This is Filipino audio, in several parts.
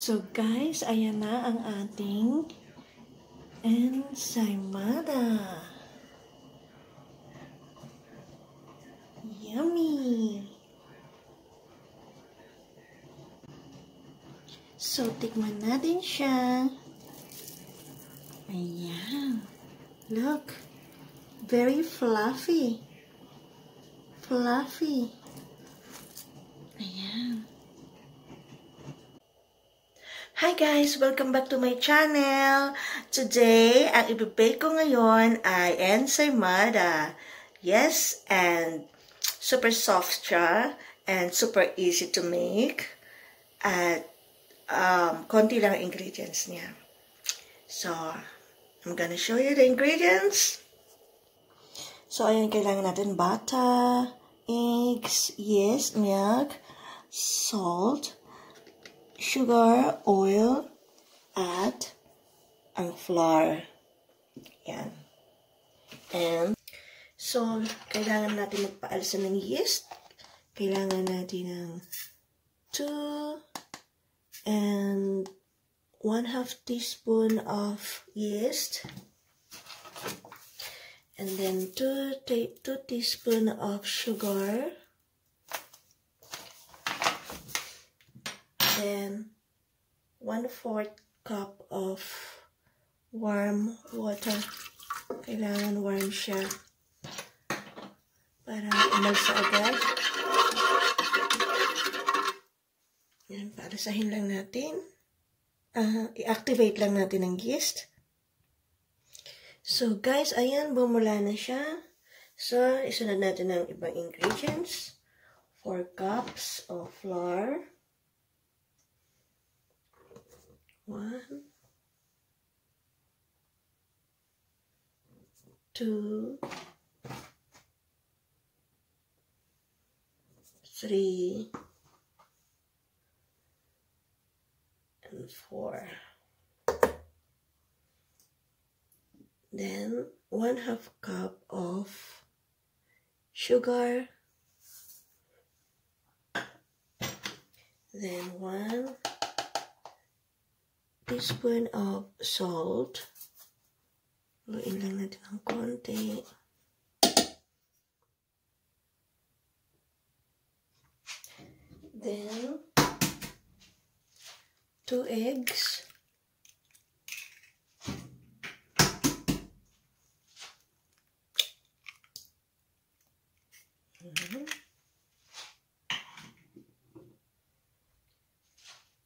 So guys, ayan na ang ating ensaymada. Yummy! So, tikman natin siya. Ayan. Look. Very fluffy. Fluffy. Ayan. Hi guys! Welcome back to my channel. Today, ang ibibake ko ngayon ay ensaymada. Yes, and super soft siya and super easy to make. At konti lang ingredients niya. So, I'm gonna show you the ingredients. So, ayan, kailangan natin butter, eggs, yeast, milk, salt, sugar, oil, at ang flour. Yan. And, so, kailangan natin magpaalsa ng yeast. Kailangan natin ng 2 and 1/2 teaspoon of yeast. And then 2 teaspoon of sugar. Then 1/4 cup of warm water. Kailangan warm siya para umalsa agad. Yan, paalasahin lang natin. I-activate lang natin ang yeast. So guys, ayan, bumula na siya. So, isunod natin ang ibang ingredients. 4 cups of flour. 1, 2, 3, and 4. Then 1/2 cup of sugar. Then 1 teaspoon of salt. Luin lang natin ng konti. Then 2 eggs.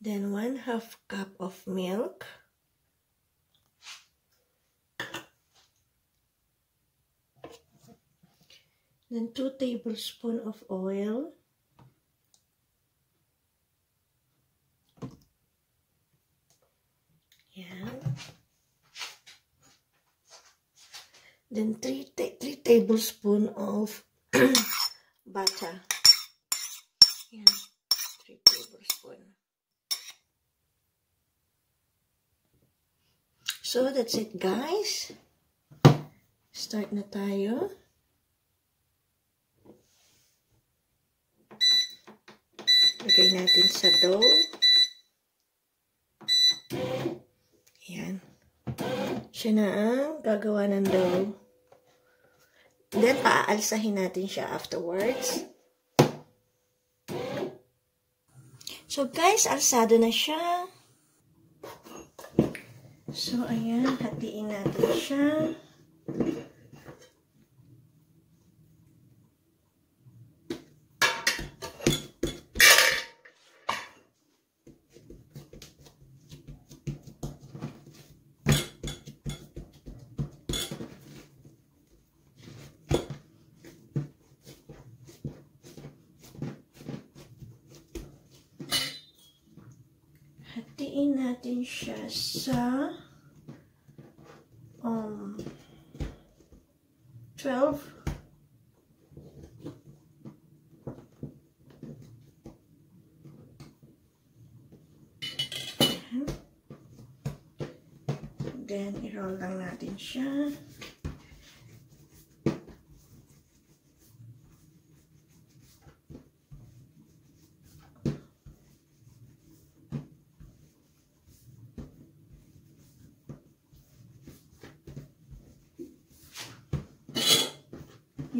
Then 1/2 cup of milk. Then 2 tablespoons of oil. Yan. Then 3 tablespoons of butter. Yan. 3 tablespoons. So, that's it guys. Start na tayo. Lagay natin sa dough. Ayan. Siya na ang gagawa ng dough. Then, paaalsahin natin siya afterwards. So, guys, alsado na siya. So, ayan, hatiin natin siya. Hatiin natin siya sa 12. Then, i-roll lang natin siya.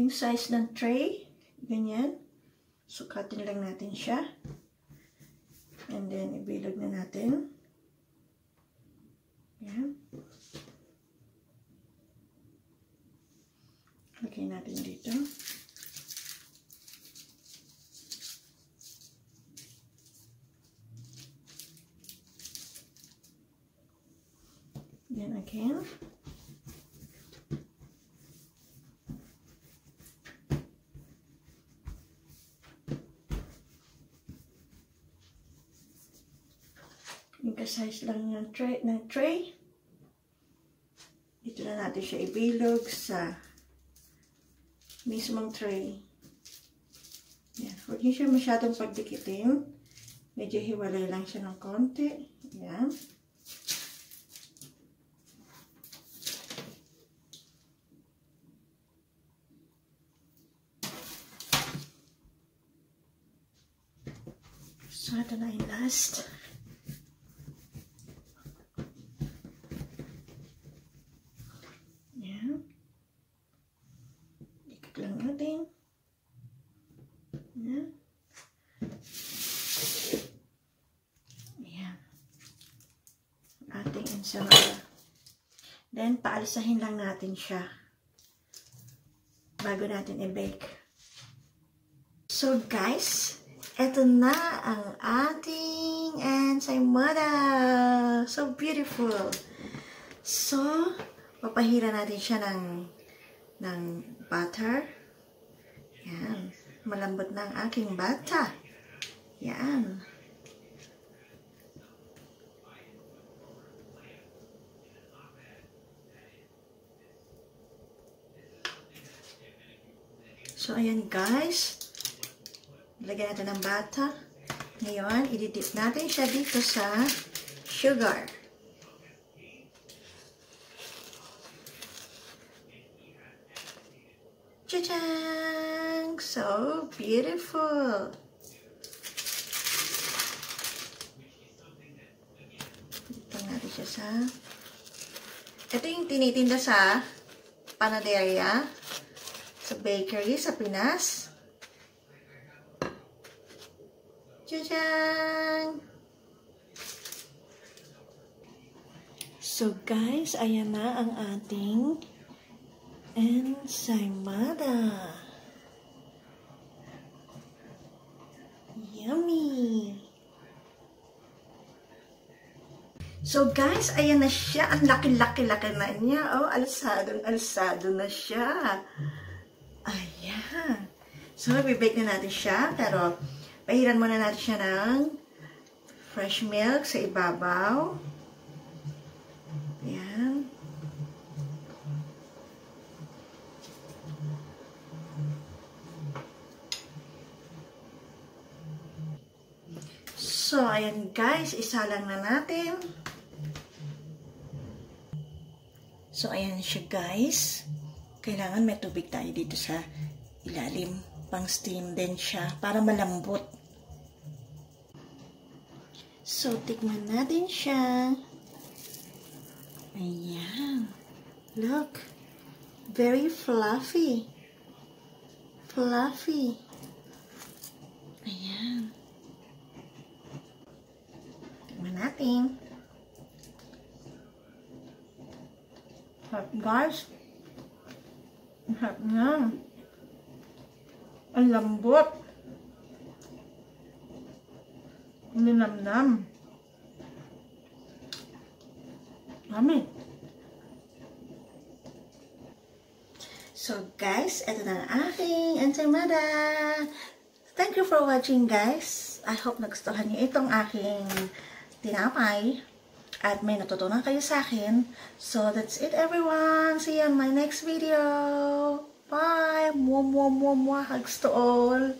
yung size ng tray. Ganyan. Sukatin lang natin siya. And then, ibilog na natin. Yan. Lagay natin dito. Then again. Yung ka-size lang ng tray. Dito na natin siya ibilog sa mismong tray. Yan. Huwag niyo siya masyadong pagdikitin. Medyo hiwalay lang siya ng konti. Yan. So, ito na yung last. Yan. Ikot lang natin. Yan. Yan. Ating ensaymada. Then, paalisahin lang natin siya bago natin i-bake. So, guys, ito na ang ating ensaymada. So beautiful. So, papahira natin siya ng butter. Yan. Malambot na ang aking bata. Yan. So, ayan guys. Lagyan natin ng bata. Ngayon, i-dip natin siya dito sa sugar. Cha-chang! So beautiful! Dito natin siya sa... Ito yung tinitinda sa panaderia, sa bakery, sa Pinas. Tadaan! So guys, ayan na ang ating ensaymada. Yummy! So guys, ayan na siya. Ang laki-laki na niya. Oh, alsadong-alsado na siya. Ayan. So, bibake na natin siya. Pero, pahiran muna natin siya ng fresh milk sa ibabaw. Ayan. So, ayan guys, isa lang na natin. So, ayan siya guys. Kailangan may tubig tayo dito sa ilalim. Pang steam din siya para malambot. So, tikman natin siya. Ayan. Look. Very fluffy. Fluffy. Ayan. Tikman natin. Hot guys. Hot na. Ang lambot. Ninamnam. Yummy. So guys, ito na ang aking ensaymada. Thank you for watching guys. I hope nagustuhan niyo itong aking tinapay. At may natutunan kayo sa akin. So that's it everyone. See you on my next video. Bye! Mwah, mwah, mwah, mwah. Hugs to all.